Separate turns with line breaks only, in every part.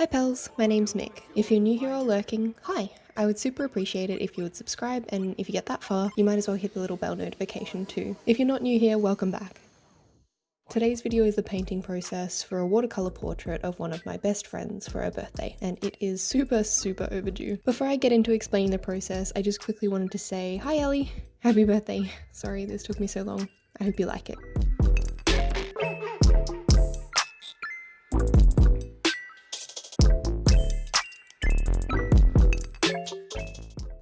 Hi pals, my name's Mick. If you're new here or lurking, hi! I would super appreciate it if you would subscribe, and if you get that far, you might as well hit the little bell notification too. If you're not new here, welcome back. Today's video is the painting process for a watercolour portrait of one of my best friends for her birthday, and it is super overdue. Before I get into explaining the process, I just quickly wanted to say, hi Ellie! Happy birthday! Sorry this took me so long. I hope you like it.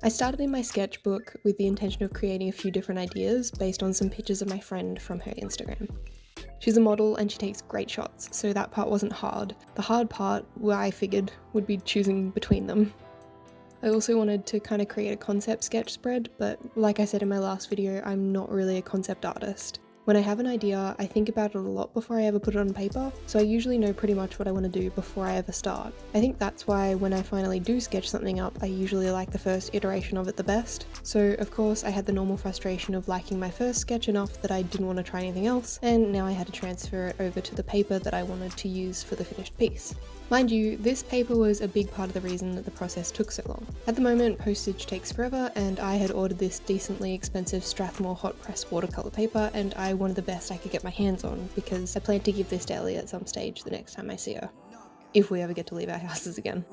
I started in my sketchbook with the intention of creating a few different ideas based on some pictures of my friend from her Instagram. She's a model and she takes great shots, so that part wasn't hard. The hard part, where I figured, would be choosing between them. I also wanted to kind of create a concept sketch spread, but like I said in my last video, I'm not really a concept artist. When I have an idea, I think about it a lot before I ever put it on paper, so I usually know pretty much what I want to do before I ever start. I think that's why when I finally do sketch something up, I usually like the first iteration of it the best. So of course I had the normal frustration of liking my first sketch enough that I didn't want to try anything else, and now I had to transfer it over to the paper that I wanted to use for the finished piece. Mind you, this paper was a big part of the reason that the process took so long. At the moment, postage takes forever, and I had ordered this decently expensive Strathmore hot press watercolour paper, and I wanted the best I could get my hands on because I plan to give this to Ellie at some stage the next time I see her. If we ever get to leave our houses again.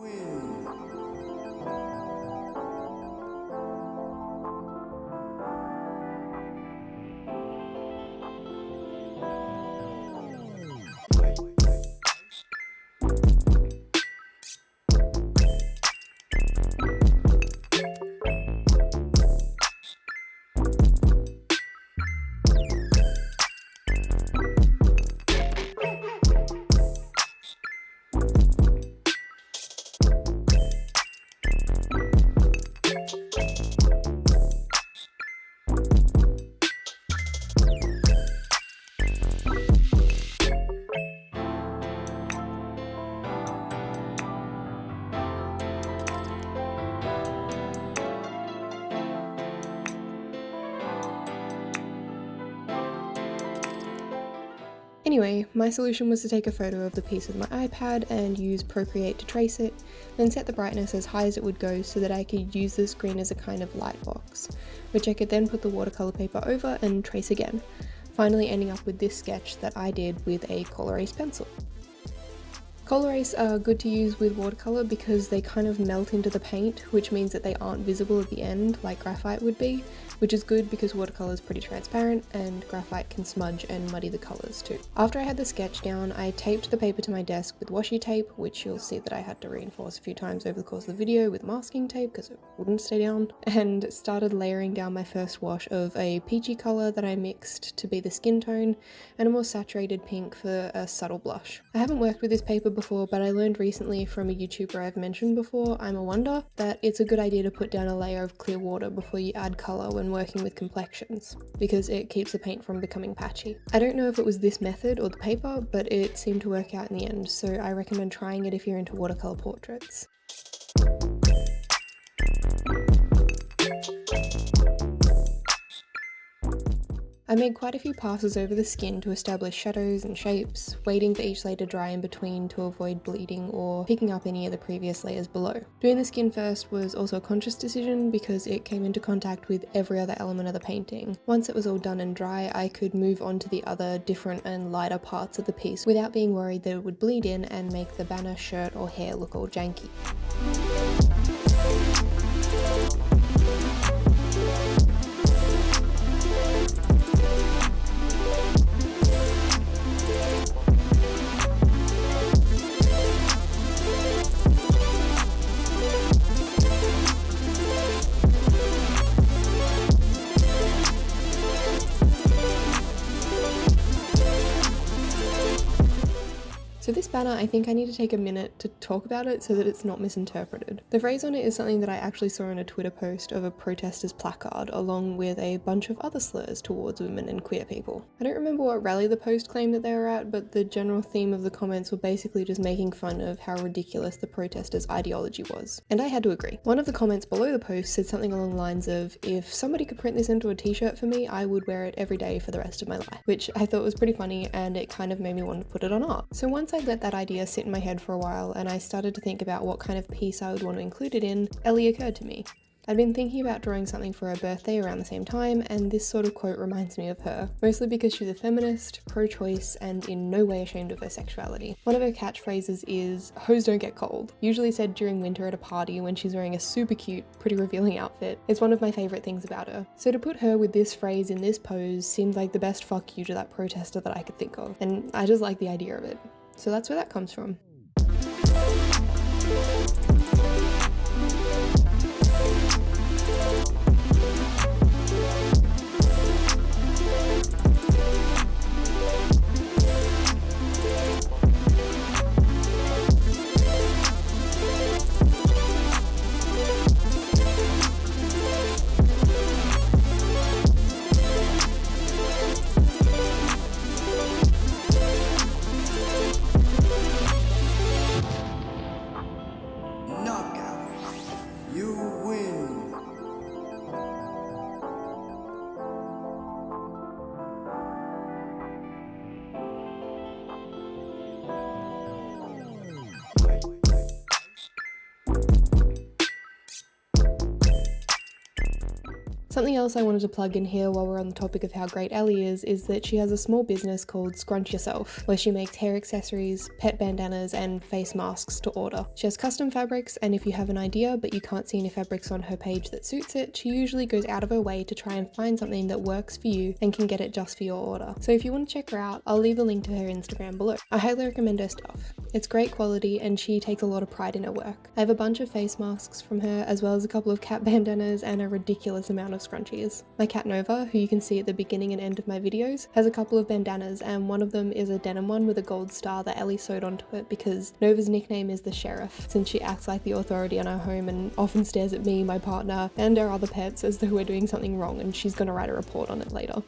Anyway, my solution was to take a photo of the piece with my iPad and use Procreate to trace it, then set the brightness as high as it would go so that I could use the screen as a kind of light box, which I could then put the watercolour paper over and trace again, finally ending up with this sketch that I did with a Colorase pencil. Colorase are good to use with watercolour because they kind of melt into the paint, which means that they aren't visible at the end like graphite would be, which is good because watercolour is pretty transparent and graphite can smudge and muddy the colours too. After I had the sketch down, I taped the paper to my desk with washi tape, which you'll see that I had to reinforce a few times over the course of the video with masking tape because it wouldn't stay down, and started layering down my first wash of a peachy colour that I mixed to be the skin tone and a more saturated pink for a subtle blush. I haven't worked with this paper before, but I learned recently from a YouTuber I've mentioned before, I'm a Wonder, that it's a good idea to put down a layer of clear water before you add colour when working with complexions, because it keeps the paint from becoming patchy. I don't know if it was this method or the paper, but it seemed to work out in the end, so I recommend trying it if you're into watercolour portraits. I made quite a few passes over the skin to establish shadows and shapes, waiting for each layer to dry in between to avoid bleeding or picking up any of the previous layers below. Doing the skin first was also a conscious decision because it came into contact with every other element of the painting. Once it was all done and dry, I could move on to the other different and lighter parts of the piece without being worried that it would bleed in and make the banner, shirt or hair look all janky. So this banner, I think I need to take a minute to talk about it so that it's not misinterpreted. The phrase on it is something that I actually saw in a Twitter post of a protester's placard, along with a bunch of other slurs towards women and queer people. I don't remember what rally the post claimed that they were at, but the general theme of the comments were basically just making fun of how ridiculous the protesters' ideology was. And I had to agree. One of the comments below the post said something along the lines of, if somebody could print this into a t-shirt for me, I would wear it every day for the rest of my life, which I thought was pretty funny and it kind of made me want to put it on art. So once I let that idea sit in my head for a while and I started to think about what kind of piece I would want to include it in, Ellie occurred to me. I'd been thinking about drawing something for her birthday around the same time, and this sort of quote reminds me of her, mostly because she's a feminist, pro-choice, and in no way ashamed of her sexuality. One of her catchphrases is, "Hoes don't get cold," usually said during winter at a party when she's wearing a super cute, pretty revealing outfit. It's one of my favourite things about her. So to put her with this phrase in this pose seemed like the best fuck you to that protester that I could think of, and I just like the idea of it. So that's where that comes from. Something else I wanted to plug in here while we're on the topic of how great Ellie is that she has a small business called Scrunch Yourself, where she makes hair accessories, pet bandanas, and face masks to order. She has custom fabrics, and if you have an idea but you can't see any fabrics on her page that suits it, she usually goes out of her way to try and find something that works for you and can get it just for your order. So if you want to check her out, I'll leave a link to her Instagram below. I highly recommend her stuff. It's great quality and she takes a lot of pride in her work. I have a bunch of face masks from her, as well as a couple of cat bandanas and a ridiculous amount of scrunchies. My cat Nova, who you can see at the beginning and end of my videos, has a couple of bandanas, and one of them is a denim one with a gold star that Ellie sewed onto it because Nova's nickname is the Sheriff, since she acts like the authority in our home and often stares at me, my partner, and our other pets as though we're doing something wrong and she's gonna write a report on it later.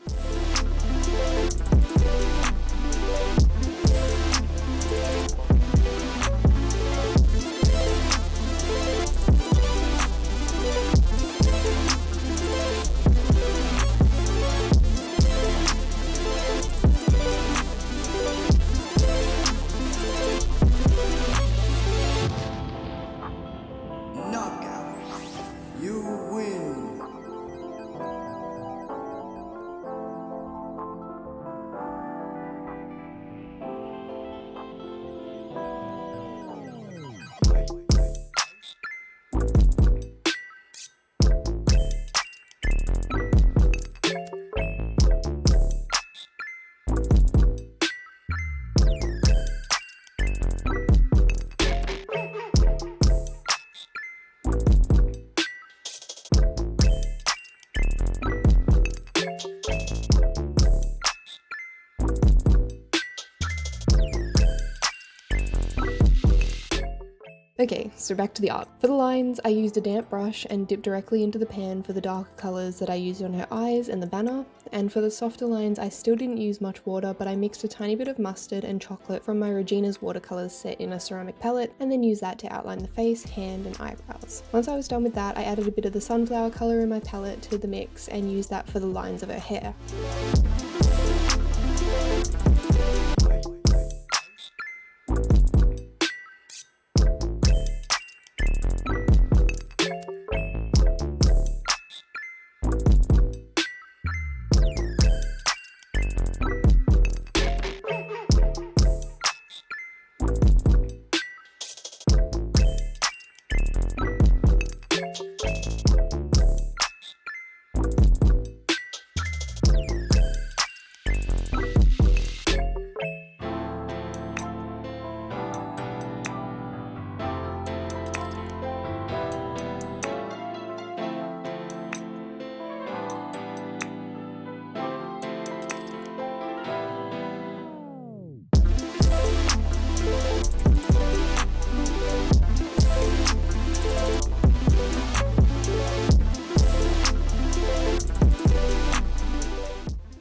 Okay, so back to the art. For the lines, I used a damp brush and dipped directly into the pan for the darker colours that I used on her eyes and the banner, and for the softer lines I still didn't use much water, but I mixed a tiny bit of mustard and chocolate from my Regina's watercolours set in a ceramic palette, and then used that to outline the face, hand and eyebrows. Once I was done with that, I added a bit of the sunflower colour in my palette to the mix and used that for the lines of her hair.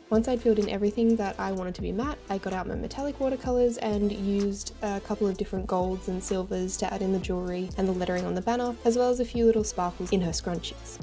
Once I'd filled in everything that I wanted to be matte, I got out my metallic watercolours and used a couple of different golds and silvers to add in the jewellery and the lettering on the banner, as well as a few little sparkles in her scrunchies.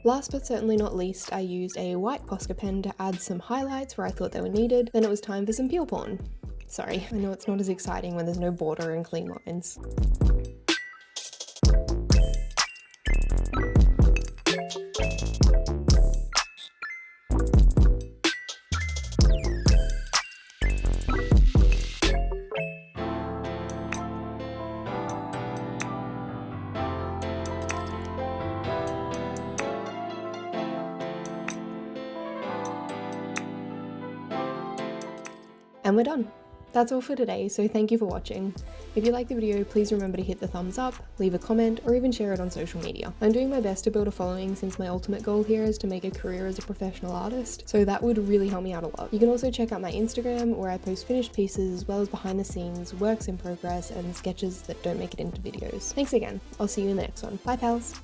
Last but certainly not least, I used a white Posca pen to add some highlights where I thought they were needed. Then it was time for some peel porn. Sorry, I know it's not as exciting when there's no border and clean lines. And we're done. That's all for today, so thank you for watching. If you liked the video, please remember to hit the thumbs up, leave a comment, or even share it on social media. I'm doing my best to build a following since my ultimate goal here is to make a career as a professional artist, so that would really help me out a lot. You can also check out my Instagram where I post finished pieces as well as behind the scenes, works in progress, and sketches that don't make it into videos. Thanks again. I'll see you in the next one. Bye pals!